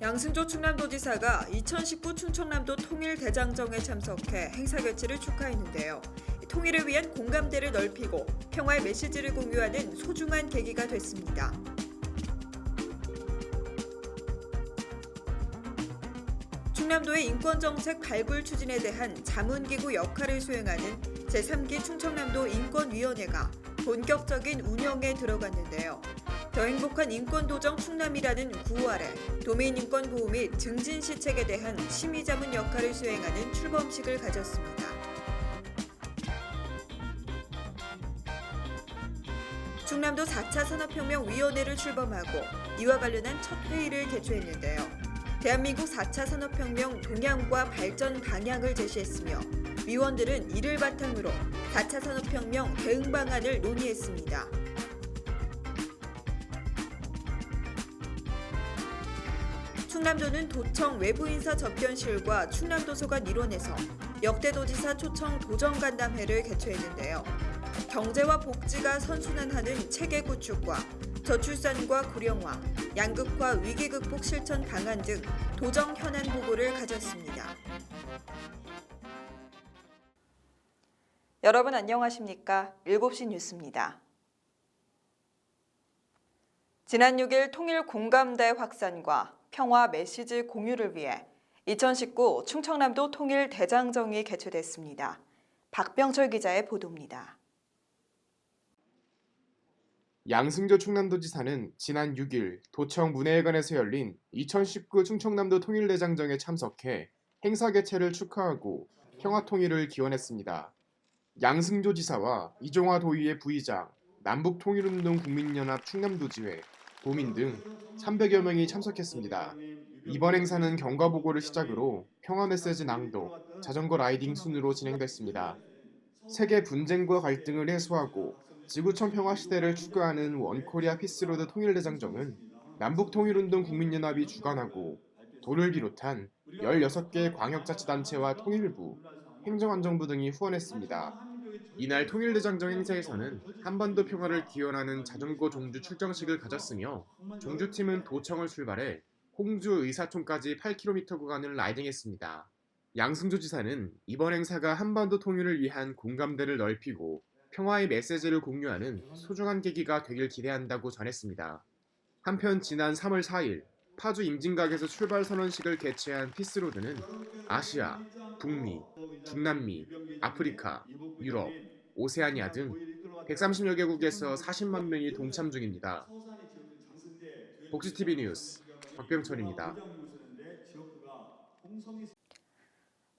양승조 충남도지사가 2019 충청남도 통일대장정에 참석해 행사 개최를 축하했는데요. 통일을 위한 공감대를 넓히고 평화의 메시지를 공유하는 소중한 계기가 됐습니다. 충남도의 인권정책 발굴 추진에 대한 자문기구 역할을 수행하는 제3기 충청남도 인권위원회가 본격적인 운영에 들어갔는데요. 더 행복한 인권도정 충남이라는 구호 아래 도민인권 보호 및 증진 시책에 대한 심의자문 역할을 수행하는 출범식을 가졌습니다. 충남도 4차 산업혁명위원회를 출범하고 이와 관련한 첫 회의를 개최했는데요. 대한민국 4차 산업혁명 동향과 발전 방향을 제시했으며 위원들은 이를 바탕으로 4차 산업혁명 대응 방안을 논의했습니다. 충남도는 도청 외부인사 접견실과 충남도서관 일원에서 역대 도지사 초청 도정간담회를 개최했는데요. 경제와 복지가 선순환하는 체계 구축과 저출산과 고령화, 양극화 위기 극복 실천 방안 등 도정 현안 보고를 가졌습니다. 여러분 안녕하십니까? 7시 뉴스입니다. 지난 6일 통일 공감대 확산과 평화 메시지 공유를 위해 2019 충청남도 통일 대장정이 개최됐습니다. 박병철 기자의 보도입니다. 양승조 충남도지사는 지난 6일 도청 문화회관에서 열린 2019 충청남도 통일대장정에 참석해 행사 개최를 축하하고 평화 통일을 기원했습니다. 양승조 지사와 이종화 도의회 부의장, 남북통일운동 국민연합 충남도지회, 도민 등 300여 명이 참석했습니다. 이번 행사는 경과보고를 시작으로 평화 메시지 낭독, 자전거 라이딩 순으로 진행됐습니다. 세계 분쟁과 갈등을 해소하고 지구촌 평화 시대를 추구하는 원코리아 피스로드 통일대장정은 남북통일운동 국민연합이 주관하고 도를 비롯한 16개 광역자치단체와 통일부, 행정안정부 등이 후원했습니다. 이날 통일대장정 행사에서는 한반도 평화를 기원하는 자전거 종주 출정식을 가졌으며 종주팀은 도청을 출발해 홍주 의사촌까지 8km 구간을 라이딩했습니다. 양승조 지사는 이번 행사가 한반도 통일을 위한 공감대를 넓히고 평화의 메시지를 공유하는 소중한 계기가 되길 기대한다고 전했습니다. 한편 지난 3월 4일 파주 임진각에서 출발 선언식을 개최한 피스로드는 아시아, 북미, 중남미, 아프리카, 유럽, 오세아니아 등 130여 개국에서 40만 명이 동참 중입니다. 복지TV 뉴스 박병철입니다.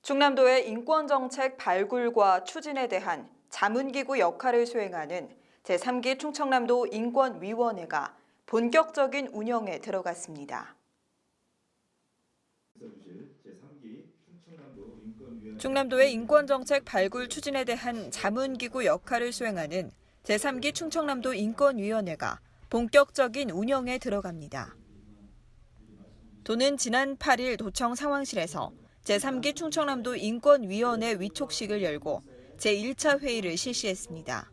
충남도의 인권정책 발굴과 추진에 대한 자문기구 역할을 수행하는 제3기 충청남도 인권위원회가 본격적인 운영에 들어갔습니다. 충남도의 인권정책 발굴 추진에 대한 자문기구 역할을 수행하는 제3기 충청남도 인권위원회가 본격적인 운영에 들어갑니다. 도는 지난 8일 도청 상황실에서 제3기 충청남도 인권위원회 위촉식을 열고 제1차 회의를 실시했습니다.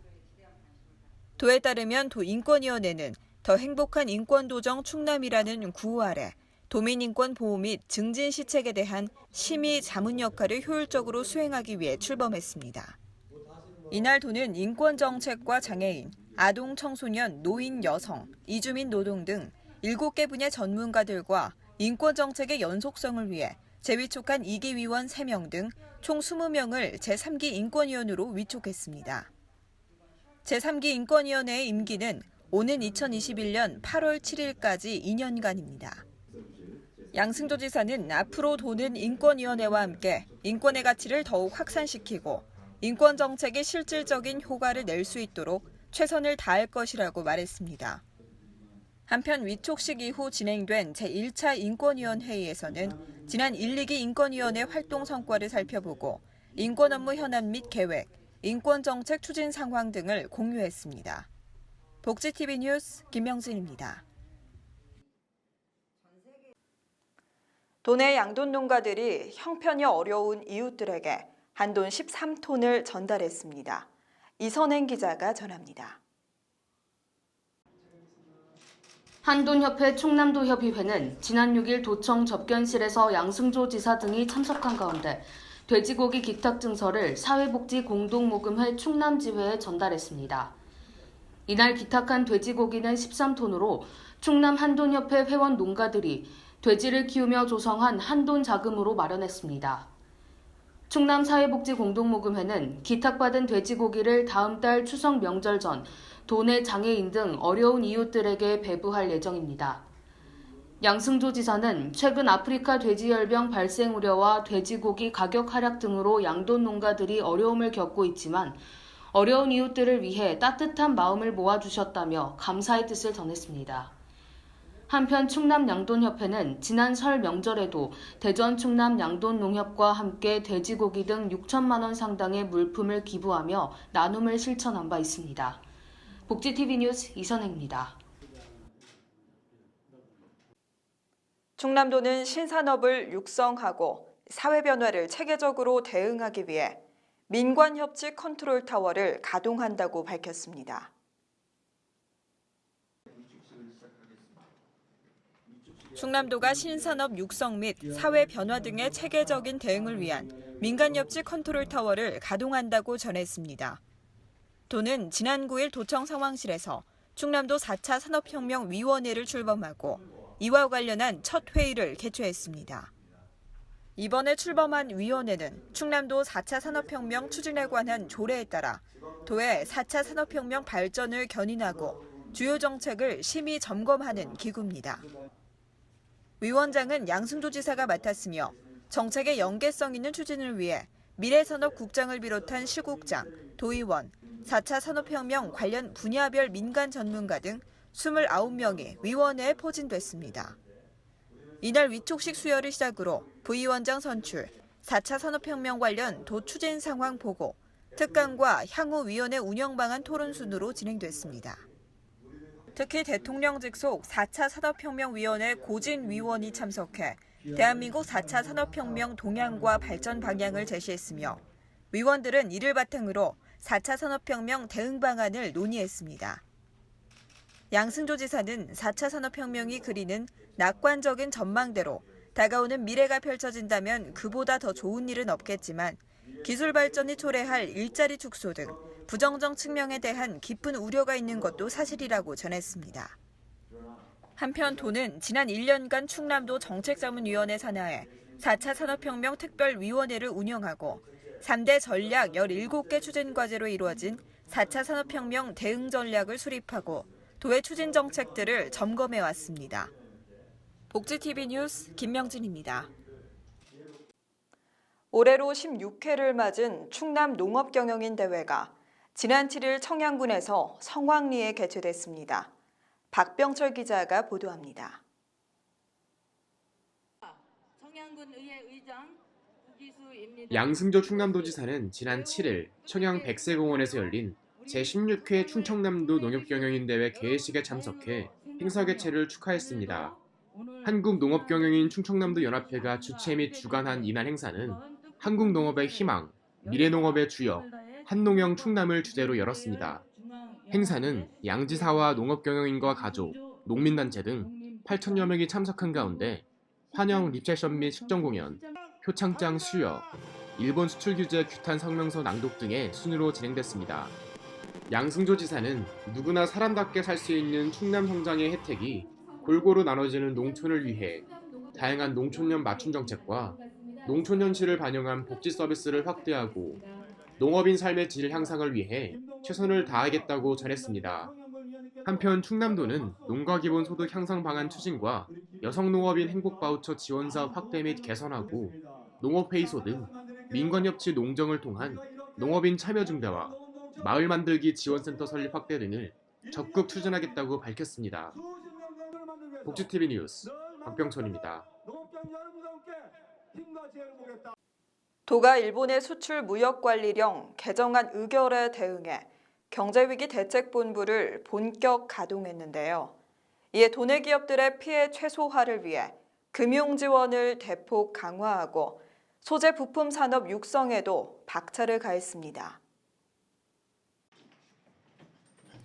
도에 따르면 도 인권위원회는 더 행복한 인권도정 충남이라는 구호 아래 도민인권 보호 및 증진 시책에 대한 심의 자문 역할을 효율적으로 수행하기 위해 출범했습니다. 이날 도는 인권정책과 장애인, 아동 청소년, 노인 여성, 이주민 노동 등 7개 분야 전문가들과 인권정책의 연속성을 위해 재위촉한 2기 위원 3명 등 총 20명을 제3기 인권위원으로 위촉했습니다. 제3기 인권위원회의 임기는 오는 2021년 8월 7일까지 2년간입니다. 양승조 지사는 앞으로 도는 인권위원회와 함께 인권의 가치를 더욱 확산시키고 인권정책의 실질적인 효과를 낼 수 있도록 최선을 다할 것이라고 말했습니다. 한편 위촉식 이후 진행된 제1차 인권위원 회의에서는 지난 1, 2기 인권위원회 활동 성과를 살펴보고 인권 업무 현안 및 계획, 인권정책 추진 상황 등을 공유했습니다. 복지TV 뉴스 김명진입니다. 도내 양돈 농가들이 형편이 어려운 이웃들에게 한돈 13톤을 전달했습니다. 이선행 기자가 전합니다. 한돈협회 충남도협의회는 지난 6일 도청 접견실에서 양승조 지사 등이 참석한 가운데 돼지고기 기탁증서를 사회복지공동모금회 충남지회에 전달했습니다. 이날 기탁한 돼지고기는 13톤으로 충남 한돈협회 회원 농가들이 돼지를 키우며 조성한 한돈 자금으로 마련했습니다. 충남 사회복지공동모금회는 기탁받은 돼지고기를 다음 달 추석 명절 전 도내 장애인 등 어려운 이웃들에게 배부할 예정입니다. 양승조 지사는 최근 아프리카 돼지열병 발생 우려와 돼지고기 가격 하락 등으로 양돈 농가들이 어려움을 겪고 있지만 어려운 이웃들을 위해 따뜻한 마음을 모아주셨다며 감사의 뜻을 전했습니다. 한편 충남 양돈협회는 지난 설 명절에도 대전 충남 양돈농협과 함께 돼지고기 등 6천만 원 상당의 물품을 기부하며 나눔을 실천한 바 있습니다. 복지TV 뉴스 이선혜입니다. 충남도는 신산업을 육성하고 사회 변화를 체계적으로 대응하기 위해 민관협치 컨트롤 타워를 가동한다고 밝혔습니다. 충남도가 신산업 육성 및 사회 변화 등의 체계적인 대응을 위한 민간협치 컨트롤 타워를 가동한다고 전했습니다. 도는 지난 9일 도청 상황실에서 충남도 4차 산업혁명위원회를 출범하고 이와 관련한 첫 회의를 개최했습니다. 이번에 출범한 위원회는 충남도 4차 산업혁명 추진에 관한 조례에 따라 도의 4차 산업혁명 발전을 견인하고 주요 정책을 심의 점검하는 기구입니다. 위원장은 양승조 지사가 맡았으며 정책의 연계성 있는 추진을 위해 미래산업국장을 비롯한 시국장, 도의원, 4차 산업혁명 관련 분야별 민간 전문가 등 29명이 위원회에 포진됐습니다. 이날 위촉식 수여를 시작으로 부위원장 선출, 4차 산업혁명 관련 도 추진 상황 보고, 특강과 향후 위원회 운영 방안 토론 순으로 진행됐습니다. 특히 대통령 직속 4차 산업혁명위원회 고진위원이 참석해 대한민국 4차 산업혁명 동향과 발전 방향을 제시했으며 위원들은 이를 바탕으로 4차 산업혁명 대응 방안을 논의했습니다. 양승조 지사는 4차 산업혁명이 그리는 낙관적인 전망대로 다가오는 미래가 펼쳐진다면 그보다 더 좋은 일은 없겠지만 기술 발전이 초래할 일자리 축소 등 부정적 측면에 대한 깊은 우려가 있는 것도 사실이라고 전했습니다. 한편 도는 지난 1년간 충남도 정책자문위원회 산하에 4차 산업혁명 특별위원회를 운영하고 3대 전략 17개 추진과제로 이루어진 4차 산업혁명 대응 전략을 수립하고 도의 추진 정책들을 점검해왔습니다. 복지TV 뉴스 김명진입니다. 올해로 16회를 맞은 충남 농업경영인 대회가 지난 7일 청양군에서 성황리에 개최됐습니다. 박병철 기자가 보도합니다. 양승조 충남도지사는 지난 7일 청양 백세공원에서 열린 제16회 충청남도 농업경영인 대회 개회식에 참석해 행사 개최를 축하했습니다. 한국농업경영인 충청남도 연합회가 주최 및 주관한 이날 행사는 한국농업의 희망, 미래농업의 주역, 한농형 충남을 주제로 열었습니다. 행사는 양지사와 농업경영인과 가족, 농민단체 등 8천여 명이 참석한 가운데 환영 리셉션 및 식전 공연, 표창장 수여, 일본 수출 규제 규탄 성명서 낭독 등의 순으로 진행됐습니다. 양승조 지사는 누구나 사람답게 살 수 있는 충남 성장의 혜택이 골고루 나눠지는 농촌을 위해 다양한 농촌년 맞춤 정책과 농촌 현실을 반영한 복지 서비스를 확대하고 농업인 삶의 질 향상을 위해 최선을 다하겠다고 전했습니다. 한편 충남도는 농가기본소득 향상 방안 추진과 여성농업인 행복바우처 지원사업 확대 및 개선하고 농업회의소 등 민관협치 농정을 통한 농업인 참여 증대와 마을 만들기 지원센터 설립 확대 등을 적극 추진하겠다고 밝혔습니다. 복지TV 뉴스 박병철입니다. 도가 일본의 수출 무역관리령 개정안 의결에 대응해 경제위기 대책본부를 본격 가동했는데요. 이에 도내 기업들의 피해 최소화를 위해 금융지원을 대폭 강화하고 소재 부품 산업 육성에도 박차를 가했습니다.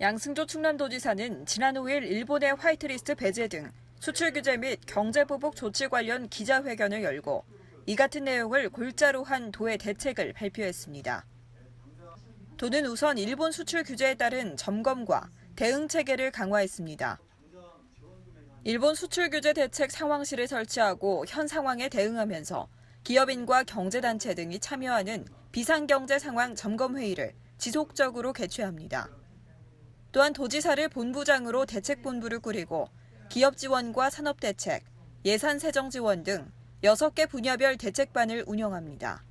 양승조 충남도지사는 지난 5일 일본의 화이트리스트 배제 등 수출 규제 및 경제보복 조치 관련 기자회견을 열고 이 같은 내용을 골자로 한 도의 대책을 발표했습니다. 도는 우선 일본 수출 규제에 따른 점검과 대응 체계를 강화했습니다. 일본 수출 규제 대책 상황실을 설치하고 현 상황에 대응하면서 기업인과 경제단체 등이 참여하는 비상경제 상황 점검회의를 지속적으로 개최합니다. 또한 도지사를 본부장으로 대책본부를 꾸리고 기업 지원과 산업 대책, 예산 세정 지원 등 6개 분야별 대책반을 운영합니다.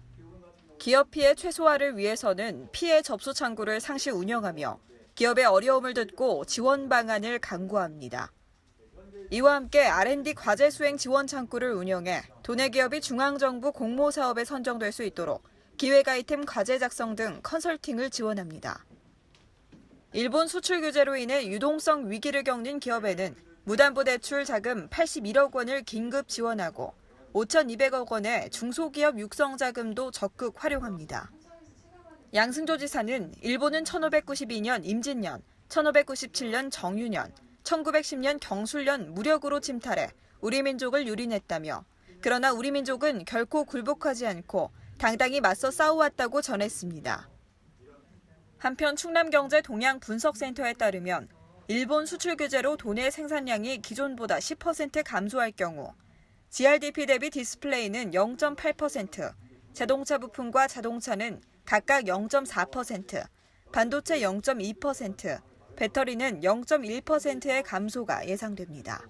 기업 피해 최소화를 위해서는 피해 접수 창구를 상시 운영하며 기업의 어려움을 듣고 지원 방안을 강구합니다. 이와 함께 R&D 과제 수행 지원 창구를 운영해 도내 기업이 중앙정부 공모 사업에 선정될 수 있도록 기획 아이템 과제 작성 등 컨설팅을 지원합니다. 일본 수출 규제로 인해 유동성 위기를 겪는 기업에는 무담보 대출 자금 81억 원을 긴급 지원하고 5,200억 원의 중소기업 육성 자금도 적극 활용합니다. 양승조 지사는 일본은 1592년 임진년, 1597년 정유년, 1910년 경술년 무력으로 침탈해 우리 민족을 유린했다며 그러나 우리 민족은 결코 굴복하지 않고 당당히 맞서 싸워왔다고 전했습니다. 한편 충남경제동향분석센터에 따르면 일본 수출 규제로 도내 생산량이 기존보다 10% 감소할 경우 GRDP 대비 디스플레이는 0.8%, 자동차 부품과 자동차는 각각 0.4%, 반도체 0.2%, 배터리는 0.1%의 감소가 예상됩니다.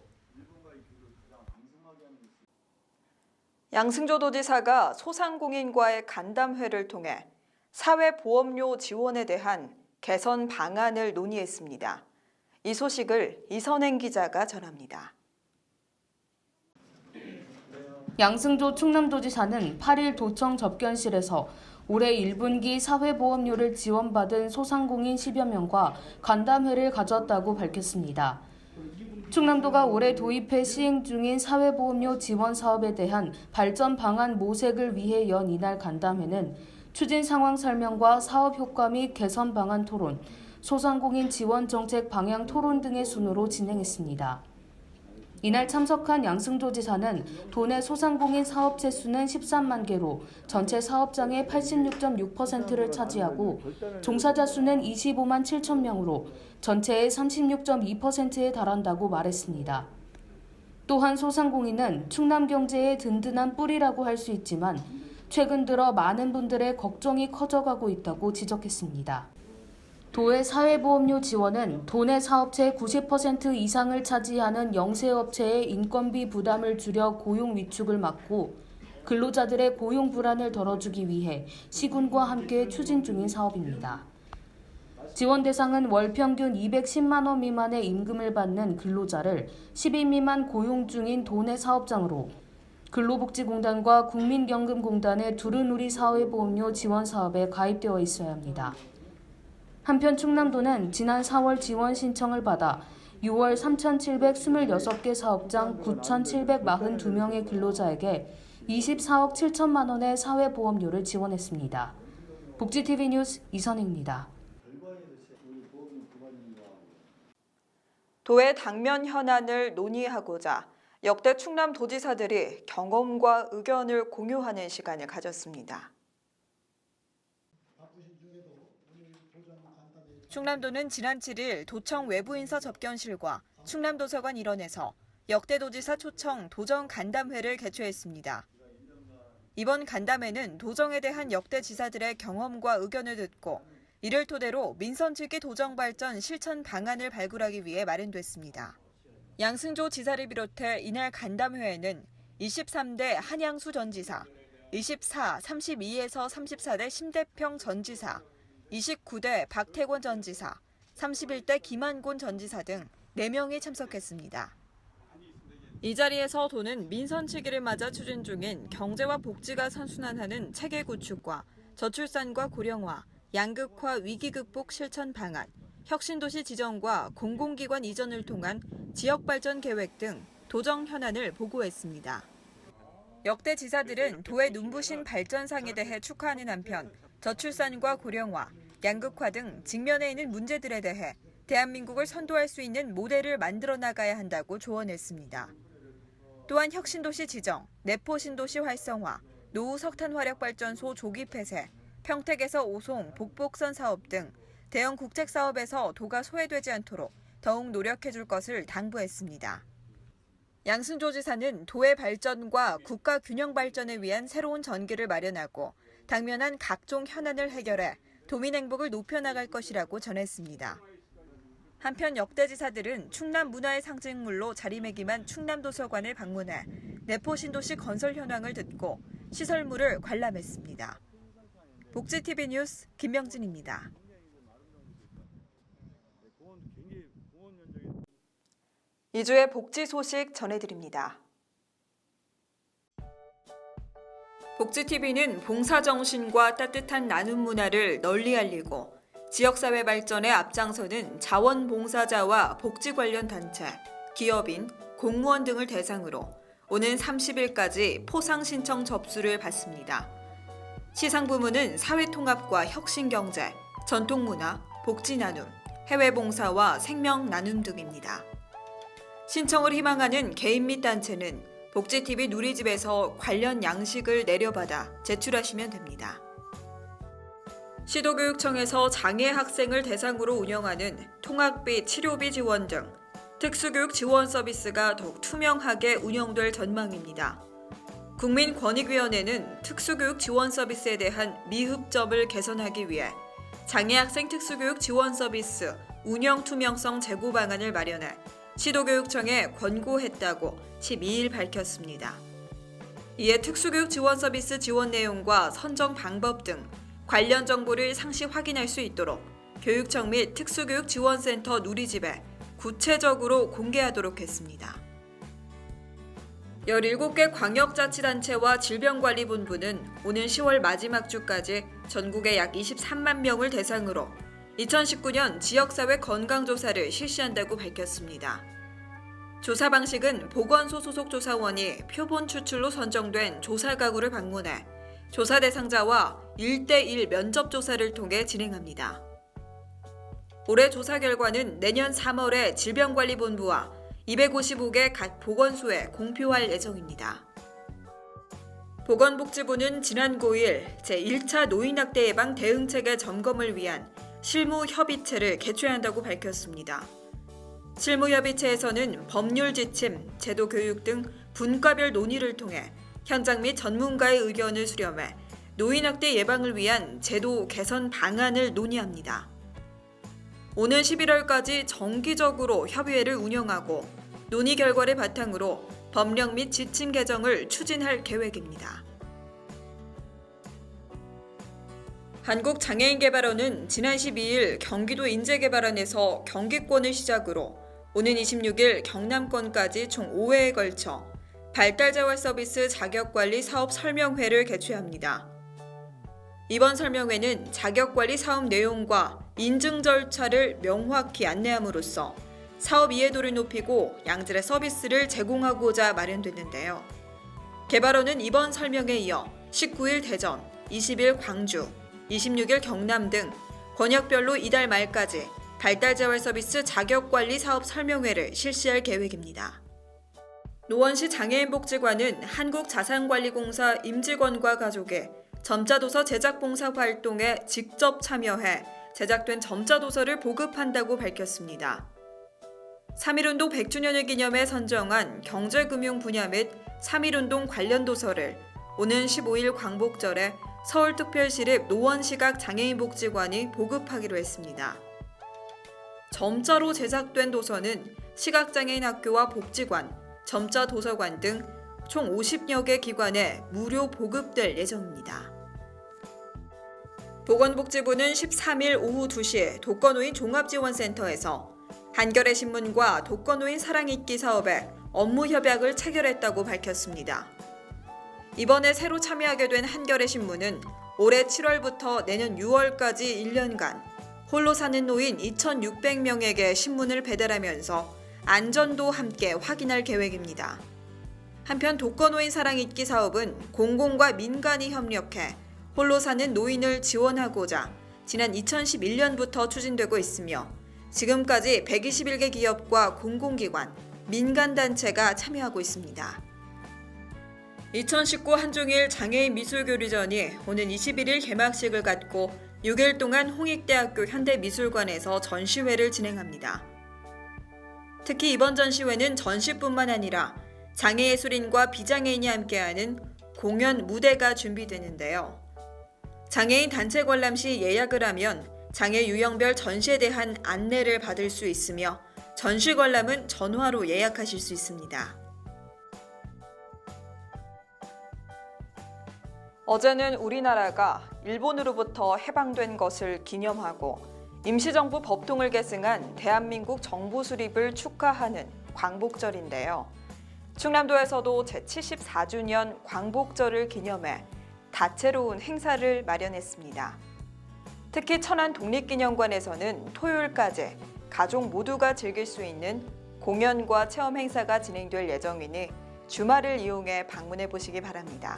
양승조 도지사가 소상공인과의 간담회를 통해 사회보험료 지원에 대한 개선 방안을 논의했습니다. 이 소식을 이선행 기자가 전합니다. 양승조 충남도지사는 8일 도청 접견실에서 올해 1분기 사회보험료를 지원받은 소상공인 10여 명과 간담회를 가졌다고 밝혔습니다. 충남도가 올해 도입해 시행 중인 사회보험료 지원 사업에 대한 발전 방안 모색을 위해 연 이날 간담회는 추진 상황 설명과 사업 효과 및 개선 방안 토론, 소상공인 지원 정책 방향 토론 등의 순으로 진행했습니다. 이날 참석한 양승조 지사는 도내 소상공인 사업체 수는 13만 개로 전체 사업장의 86.6%를 차지하고 종사자 수는 25만 7천 명으로 전체의 36.2%에 달한다고 말했습니다. 또한 소상공인은 충남 경제의 든든한 뿌리라고 할 수 있지만 최근 들어 많은 분들의 걱정이 커져가고 있다고 지적했습니다. 도의 사회보험료 지원은 도내 사업체 90% 이상을 차지하는 영세업체의 인건비 부담을 줄여 고용 위축을 막고 근로자들의 고용 불안을 덜어주기 위해 시군과 함께 추진 중인 사업입니다. 지원 대상은 월 평균 210만 원 미만의 임금을 받는 근로자를 10인 미만 고용 중인 도내 사업장으로 근로복지공단과 국민연금공단의 두루누리 사회보험료 지원 사업에 가입되어 있어야 합니다. 한편 충남도는 지난 4월 지원 신청을 받아 6월 3,726개 사업장 9,742명의 근로자에게 24억 7천만 원의 사회보험료를 지원했습니다. 복지TV 뉴스 이선희입니다. 도의 당면 현안을 논의하고자 역대 충남도지사들이 경험과 의견을 공유하는 시간을 가졌습니다. 충남도는 지난 7일 도청 외부인사 접견실과 충남도서관 일원에서 역대 도지사 초청 도정 간담회를 개최했습니다. 이번 간담회는 도정에 대한 역대 지사들의 경험과 의견을 듣고 이를 토대로 민선 측의 도정 발전 실천 방안을 발굴하기 위해 마련됐습니다. 양승조 지사를 비롯해 이날 간담회에는 23대 한양수 전 지사, 24, 32에서 34대 심대평 전 지사, 29대 박태권 전 지사, 31대 김한곤 전 지사 등 4명이 참석했습니다. 이 자리에서 도는 민선 측위를 맞아 추진 중인 경제와 복지가 선순환하는 체계 구축과 저출산과 고령화, 양극화 위기 극복 실천 방안, 혁신도시 지정과 공공기관 이전을 통한 지역발전 계획 등 도정 현안을 보고했습니다. 역대 지사들은 도의 눈부신 발전상에 대해 축하하는 한편 저출산과 고령화, 양극화 등 직면해 있는 문제들에 대해 대한민국을 선도할 수 있는 모델을 만들어 나가야 한다고 조언했습니다. 또한 혁신도시 지정, 내포신도시 활성화, 노후 석탄 화력발전소 조기 폐쇄, 평택에서 오송, 복복선 사업 등 대형 국책 사업에서 도가 소외되지 않도록 더욱 노력해줄 것을 당부했습니다. 양승조 지사는 도의 발전과 국가 균형 발전을 위한 새로운 전기를 마련하고 당면한 각종 현안을 해결해 도민 행복을 높여나갈 것이라고 전했습니다. 한편 역대 지사들은 충남 문화의 상징물로 자리매김한 충남도서관을 방문해 내포신도시 건설 현황을 듣고 시설물을 관람했습니다. 복지TV 뉴스 김명진입니다. 이주의 복지 소식 전해드립니다. 복지TV는 봉사정신과 따뜻한 나눔 문화를 널리 알리고 지역사회 발전에 앞장서는 자원봉사자와 복지 관련 단체, 기업인, 공무원 등을 대상으로 오는 30일까지 포상 신청 접수를 받습니다. 시상 부문은 사회통합과 혁신경제, 전통문화, 복지나눔, 해외봉사와 생명나눔 등입니다. 신청을 희망하는 개인 및 단체는 복지TV 누리집에서 관련 양식을 내려받아 제출하시면 됩니다. 시도교육청에서 장애 학생을 대상으로 운영하는 통학비, 치료비 지원 등 특수교육 지원 서비스가 더욱 투명하게 운영될 전망입니다. 국민권익위원회는 특수교육 지원 서비스에 대한 미흡점을 개선하기 위해 장애 학생 특수교육 지원 서비스 운영 투명성 제고 방안을 마련해 시도교육청에 권고했다고 12일 밝혔습니다. 이에 특수교육 지원 서비스 지원 내용과 선정 방법 등 관련 정보를 상시 확인할 수 있도록 교육청 및 특수교육지원센터 누리집에 구체적으로 공개하도록 했습니다. 17개 광역자치단체와 질병관리본부는 오는 10월 마지막 주까지 전국의 약 23만 명을 대상으로 2019년 지역사회 건강조사를 실시한다고 밝혔습니다. 조사 방식은 보건소 소속 조사원이 표본 추출로 선정된 조사 가구를 방문해 조사 대상자와 1대1 면접 조사를 통해 진행합니다. 올해 조사 결과는 내년 3월에 질병관리본부와 255개 각 보건소에 공표할 예정입니다. 보건복지부는 지난 9일 제1차 노인학대 예방 대응체계 점검을 위한 실무협의체를 개최한다고 밝혔습니다. 실무협의체에서는 법률 지침, 제도 교육 등 분과별 논의를 통해 현장 및 전문가의 의견을 수렴해 노인학대 예방을 위한 제도 개선 방안을 논의합니다. 오는 11월까지 정기적으로 협의회를 운영하고 논의 결과를 바탕으로 법령 및 지침 개정을 추진할 계획입니다. 한국장애인개발원은 지난 12일 경기도 인재개발원에서 경기권을 시작으로 오는 26일 경남권까지 총 5회에 걸쳐 발달재활 서비스 자격관리 사업 설명회를 개최합니다. 이번 설명회는 자격관리 사업 내용과 인증 절차를 명확히 안내함으로써 사업 이해도를 높이고 양질의 서비스를 제공하고자 마련됐는데요. 개발원은 이번 설명회에 이어 19일 대전, 20일 광주, 26일 경남 등 권역별로 이달 말까지 발달재활 서비스 자격관리 사업 설명회를 실시할 계획입니다. 노원시 장애인복지관은 한국자산관리공사 임직원과 가족의 점자도서 제작봉사 활동에 직접 참여해 제작된 점자도서를 보급한다고 밝혔습니다. 3.1운동 100주년을 기념해 선정한 경제금융 분야 및 3.1운동 관련 도서를 오는 15일 광복절에 서울특별시립 노원시각장애인복지관이 보급하기로 했습니다. 점자로 제작된 도서는 시각장애인 학교와 복지관, 점자도서관 등 총 50여 개 기관에 무료 보급될 예정입니다. 보건복지부는 13일 오후 2시 독거노인 종합지원센터에서 한겨레 신문과 독거노인 사랑잇기 사업에 업무 협약을 체결했다고 밝혔습니다. 이번에 새로 참여하게 된 한겨레 신문은 올해 7월부터 내년 6월까지 1년간 홀로 사는 노인 2,600명에게 신문을 배달하면서 안전도 함께 확인할 계획입니다. 한편 독거노인 사랑잇기 사업은 공공과 민간이 협력해 홀로 사는 노인을 지원하고자 지난 2011년부터 추진되고 있으며 지금까지 121개 기업과 공공기관, 민간단체가 참여하고 있습니다. 2019 한중일 장애인 미술교류전이 오는 21일 개막식을 갖고 6일 동안 홍익대학교 현대미술관에서 전시회를 진행합니다. 특히 이번 전시회는 전시뿐만 아니라 장애예술인과 비장애인이 함께하는 공연 무대가 준비되는데요. 장애인 단체 관람 시 예약을 하면 장애 유형별 전시에 대한 안내를 받을 수 있으며 전시 관람은 전화로 예약하실 수 있습니다. 어제는 우리나라가 일본으로부터 해방된 것을 기념하고 임시정부 법통을 계승한 대한민국 정부 수립을 축하하는 광복절인데요. 충남도에서도 제74주년 광복절을 기념해 다채로운 행사를 마련했습니다. 특히 천안 독립기념관에서는 토요일까지 가족 모두가 즐길 수 있는 공연과 체험 행사가 진행될 예정이니 주말을 이용해 방문해 보시기 바랍니다.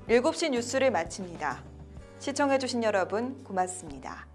7시 뉴스를 마칩니다. 시청해주신 여러분 고맙습니다.